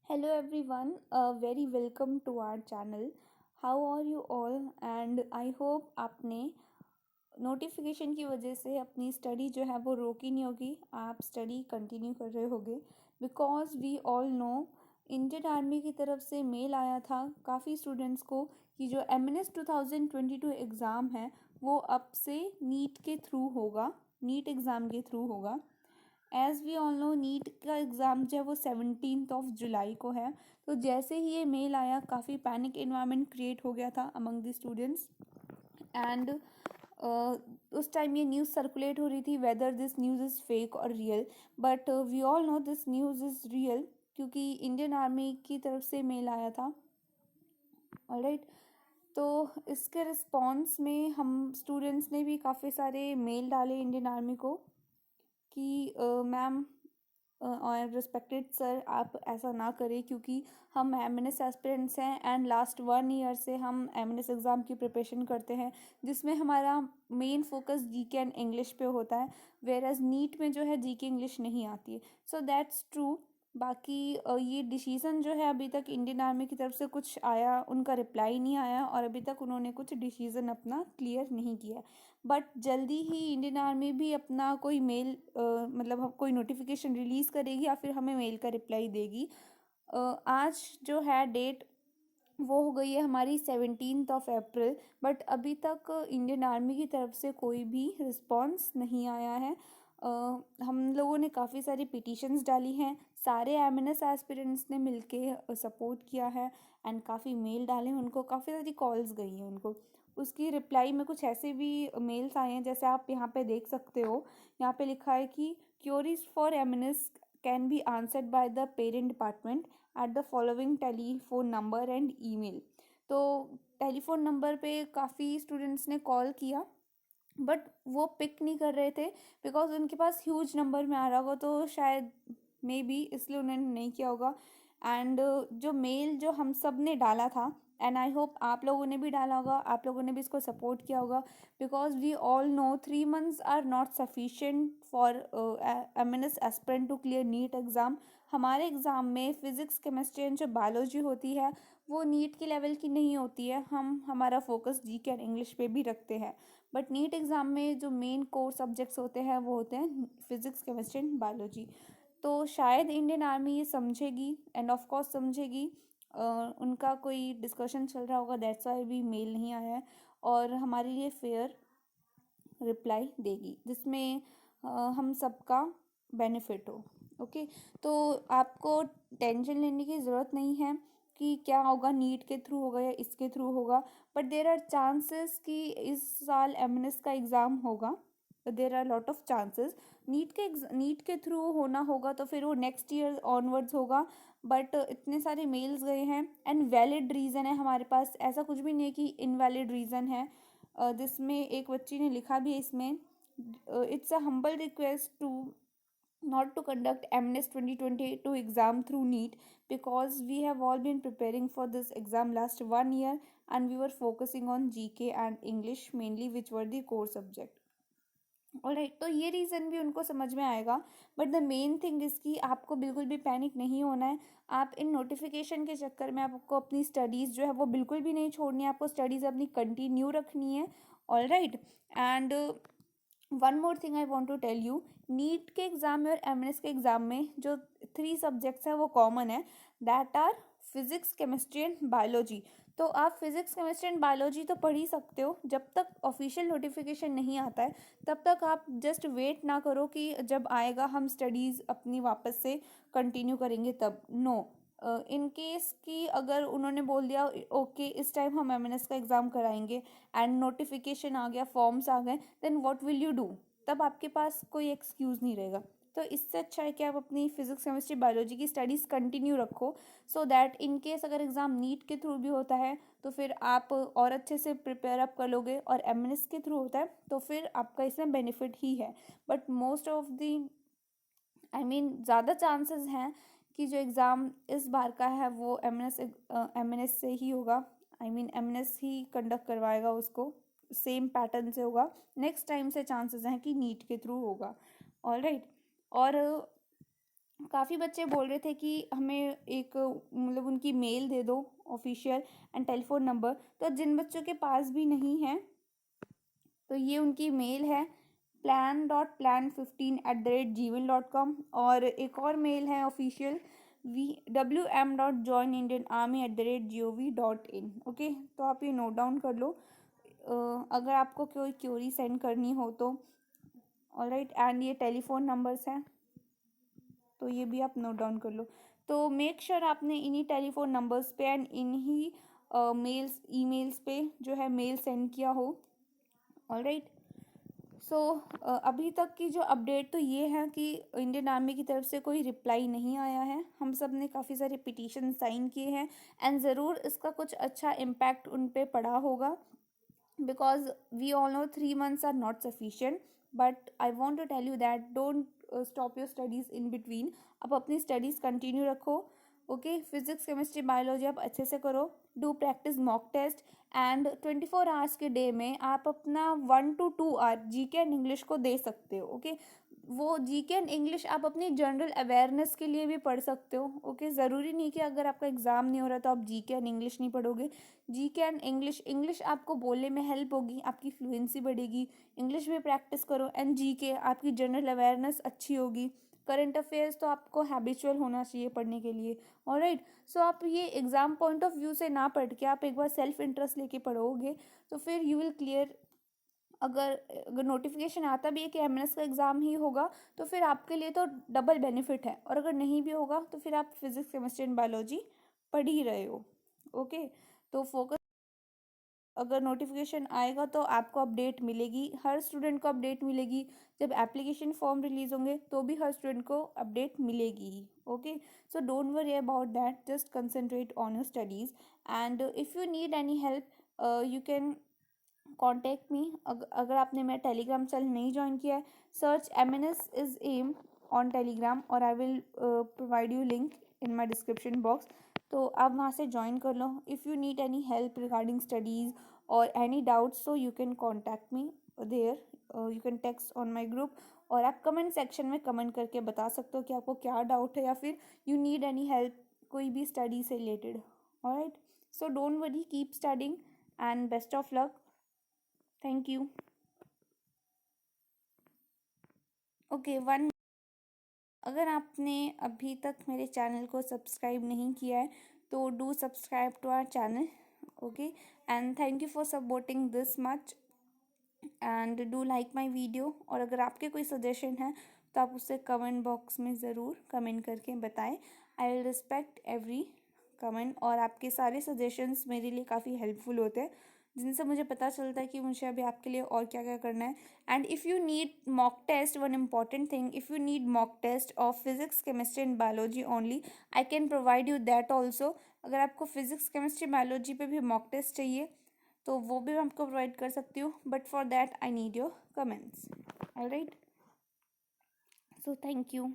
Hello everyone, very welcome to our channel. How are you all? And I hope आपने notification की वजह से अपनी स्टडी जो है वो रोकी नहीं होगी, आप स्टडी कंटिन्यू कर रहे होगे because we all know Indian army की तरफ से मेल आया था काफ़ी स्टूडेंट्स को कि जो एमएनएस 2022 एग्ज़ाम है वो अब से नीट के थ्रू होगा, नीट एग्ज़ाम के थ्रू होगा। As we all know NEET का एग्ज़ाम जो है वो 17 जुलाई को है। तो जैसे ही ये मेल आया काफ़ी पैनिक इन्वायरमेंट क्रिएट हो गया था अमंग द स्टूडेंट्स एंड उस टाइम ये न्यूज़ सर्कुलेट हो रही थी whether this news is fake और real, but we all know this news is real क्योंकि इंडियन आर्मी की तरफ से मेल आया था। ऑलराइट, तो इसके रिस्पॉन्स में हम स्टूडेंट्स ने भी काफ़ी सारे मेल डाले इंडियन आर्मी को कि मैम और रिस्पेक्टेड सर आप ऐसा ना करें क्योंकि हम एमएनएस एस्पिरेंट्स हैं एंड लास्ट 1 ईयर से हम एमएनएस एग्ज़ाम की प्रिपरेशन करते हैं जिसमें हमारा main focus GK and English पे होता है, वेयर एज नीट में जो है जीके इंग्लिश नहीं आती है। So that's true. बाकी ये डिसीज़न जो है अभी तक इंडियन आर्मी की तरफ से कुछ आया, उनका रिप्लाई नहीं आया और अभी तक उन्होंने कुछ डिसीज़न अपना क्लियर नहीं किया। बट जल्दी ही इंडियन आर्मी भी अपना कोई मेल मतलब कोई नोटिफिकेशन रिलीज़ करेगी या फिर हमें मेल का रिप्लाई देगी। आज जो है डेट वो हो गई है हमारी 17 अप्रैल, बट अभी तक इंडियन आर्मी की तरफ से कोई भी रिस्पॉन्स नहीं आया है। हम लोगों ने काफ़ी सारी पिटिशन्स डाली हैं, सारे एमएनएस एस्पिरेंट्स ने मिलके सपोर्ट किया है एंड काफ़ी मेल डाले हैं उनको, काफ़ी सारी कॉल्स गई हैं उनको। उसकी रिप्लाई में कुछ ऐसे भी मेल्स आए हैं जैसे आप यहाँ पे देख सकते हो। यहाँ पे लिखा है कि queries for MNS can be answered by the parent department at the following telephone number and email. तो टेलीफोन नंबर पे काफ़ी स्टूडेंट्स ने कॉल किया बट वो पिक नहीं कर रहे थे बिकॉज उनके पास ह्यूज नंबर में आ रहा होगा, तो शायद मे बी इसलिए उन्होंने नहीं किया होगा। एंड जो मेल जो हम सब ने डाला था एंड आई होप आप लोगों ने भी डाला होगा, आप लोगों ने भी इसको सपोर्ट किया होगा because we all know 3 months are not sufficient for MNS aspirant to clear NEET exam. हमारे एग्ज़ाम में फिज़िक्स केमिस्ट्री एंड जो बायोलॉजी होती है वो नीट की लेवल की नहीं होती है, हम हमारा फोकस जीके एंड इंग्लिश पे भी रखते हैं। बट नीट एग्ज़ाम में जो मेन कोर सब्जेक्ट्स होते हैं वो होते हैं फिज़िक्स केमिस्ट्री एंड बायोलॉजी। तो शायद इंडियन आर्मी ये समझेगी एंड ऑफ कोर्स समझेगी। उनका कोई डिस्कशन चल रहा होगा, दैट्स वाई भी मेल नहीं आया है और हमारे लिए फेयर रिप्लाई देगी जिसमें हम सबका बेनिफिट हो। ओके, तो आपको टेंशन लेने की ज़रूरत नहीं है कि क्या होगा, नीट के थ्रू होगा या इसके थ्रू होगा, बट देर आर चांसेस कि इस साल एमएनएस का एग्ज़ाम होगा। There are lot of chances NEET के थ्रू होना होगा तो फिर वो नेक्स्ट ईयर ऑनवर्ड्स होगा। बट इतने सारे मेल्स गए हैं एंड वैलिड रीज़न है हमारे पास, ऐसा कुछ भी नहीं है कि इनवैलिड रीज़न है। जिसमें एक बच्ची ने लिखा भी है इसमें, it's a humble request to not to conduct MNES 2022 exam through NEET because we have all been preparing for this exam last 1 year and we were focusing on GK and English mainly which were the core subject. Alright, तो ये reason भी उनको समझ में आएगा but the main thing इसकी आपको बिल्कुल भी पैनिक नहीं होना है। आप इन नोटिफिकेशन के चक्कर में आपको अपनी स्टडीज़ जो है वो बिल्कुल भी नहीं छोड़नी है, आपको स्टडीज़ अपनी कंटिन्यू रखनी है। Alright, and one more thing I want to tell you, NEET के एग्ज़ाम में और एमएनएस के एग्ज़ाम में जो 3 सब्जेक्ट्स हैं वो कॉमन है, that are physics chemistry and biology. तो आप फिज़िक्स केमिस्ट्री एंड बायोलॉजी तो पढ़ ही सकते हो, जब तक ऑफिशियल नोटिफिकेशन नहीं आता है तब तक आप जस्ट वेट ना करो कि जब आएगा हम स्टडीज़ अपनी वापस से कंटिन्यू करेंगे तब। नो, इन केस कि अगर उन्होंने बोल दिया ओके इस टाइम हम एमएनएस का एग्ज़ाम कराएंगे एंड नोटिफिकेशन आ गया, फॉर्म्स आ गए, then what will you do? तब आपके पास कोई एक्सक्यूज़ नहीं रहेगा। तो इससे अच्छा है कि आप अपनी फिजिक्स केमिस्ट्री बायोलॉजी की स्टडीज़ कंटिन्यू रखो सो दैट इन केस अगर एग्ज़ाम नीट के थ्रू भी होता है तो फिर आप और अच्छे से प्रिपेयर अप कर लोगे और एमएनएस के थ्रू होता है तो फिर आपका इसमें बेनिफिट ही है। बट मोस्ट ऑफ दी ज़्यादा चांसेस हैं कि जो एग्ज़ाम इस बार का है वो एमएनएस से ही होगा। एमएनएस ही कंडक्ट करवाएगा उसको, सेम पैटर्न से होगा। नेक्स्ट टाइम से चांसेस हैं कि नीट के थ्रू होगा। ऑलराइट, और काफ़ी बच्चे बोल रहे थे कि हमें एक मतलब उनकी मेल दे दो ऑफिशियल एंड टेलीफोन नंबर। तो जिन बच्चों के पास भी नहीं है तो ये उनकी मेल है plan.plan15@gmail.com। और एक और मेल है ऑफिशियल wm.joinindianarmy@gov.in। ओके, तो आप ये नोट डाउन कर लो अगर आपको कोई क्यूरी सेंड करनी हो तो। ऑलराइट, एंड ये टेलीफोन नंबर्स हैं तो ये भी आप नोट डाउन कर लो। तो मेक श्योर आपने इन्हीं टेलीफोन नंबर्स पे एंड इन्हीं मेल्स ईमेल्स पे जो है मेल सेंड किया हो। ऑलराइट, सो अभी तक की जो अपडेट तो ये है कि इंडियन आर्मी की तरफ से कोई रिप्लाई नहीं आया है। हम सब ने काफ़ी सारे पिटीशन साइन किए हैं एंड ज़रूर इसका कुछ अच्छा इम्पैक्ट उन पे पड़ा होगा, because we all know 3 months are not sufficient, but I want to tell you that don't stop your studies in between। आप अपनी स्टडीज़ कंटिन्यू रखो। ओके, फिजिक्स केमिस्ट्री बायोलॉजी आप अच्छे से करो। Do practice mock test and 24 hours के day में आप अपना 1 to 2 hour GK and English को दे सकते हो। ओके, वो जीके एंड इंग्लिश आप अपनी जनरल अवेयरनेस के लिए भी पढ़ सकते हो। ओके, ज़रूरी नहीं कि अगर आपका एग्ज़ाम नहीं हो रहा तो आप जीके एंड इंग्लिश नहीं पढ़ोगे। जीके एंड इंग्लिश आपको बोलने में हेल्प होगी, आपकी फ्लुएंसी बढ़ेगी। इंग्लिश में प्रैक्टिस करो एंड जीके आपकी जनरल अवेयरनेस अच्छी होगी। करंट अफेयर्स तो आपको हैबिचुअल होना चाहिए पढ़ने के लिए। ऑलराइट, सो आप ये एग्ज़ाम पॉइंट ऑफ व्यू से ना पढ़ के आप एक बार सेल्फ इंटरेस्ट लेके पढ़ोगे तो फिर यू विल क्लियर। अगर अगर नोटिफिकेशन आता भी है कि एमएनएस का एग्ज़ाम ही होगा तो फिर आपके लिए तो डबल बेनिफिट है, और अगर नहीं भी होगा तो फिर आप फिजिक्स केमिस्ट्री एंड बायोलॉजी पढ़ ही रहे हो। ओके, तो फोकस, अगर नोटिफिकेशन आएगा तो आपको अपडेट मिलेगी, हर स्टूडेंट को अपडेट मिलेगी। जब एप्लीकेशन फॉर्म रिलीज होंगे तो भी हर स्टूडेंट को अपडेट मिलेगी। Okay, so don't worry about that, just concentrate on your studies and if you need any help you can contact me. अगर आपने मेरा टेलीग्राम चैनल नहीं ज्वाइन किया है, search MNS is M on Telegram और I will provide you link in my description box. तो आप वहाँ से ज्वाइन कर लो। If you need any help regarding studies और any doubts so you can contact me there, you can text on my group, और आप comment section में कमेंट करके बता सकते हो कि आपको क्या डाउट है या फिर यू नीड एनी हेल्प कोई भी स्टडी से related. Alright, so don't worry, keep studying and best of luck. Thank you. Okay, one, अगर आपने अभी तक मेरे चैनल को सब्सक्राइब नहीं किया है तो do subscribe to our channel. Okay, and thank you for supporting this much and do like my video. और अगर आपके कोई सजेशन है तो आप उसे कमेंट बॉक्स में ज़रूर कमेंट करके बताएं। I will respect every comment, और आपके सारे सजेशंस मेरे लिए काफ़ी हेल्पफुल होते हैं, जिनसे मुझे पता चलता है कि मुझे अभी आपके लिए और क्या क्या करना है। And if you need mock test, one important thing, if you need mock test of physics chemistry and biology only, I can provide you that also. अगर आपको फिजिक्स केमिस्ट्री बायोलॉजी पे भी मॉक टेस्ट चाहिए तो वो भी मैं आपको प्रोवाइड कर सकती हूँ, but for that I need your comments. Alright, so thank you.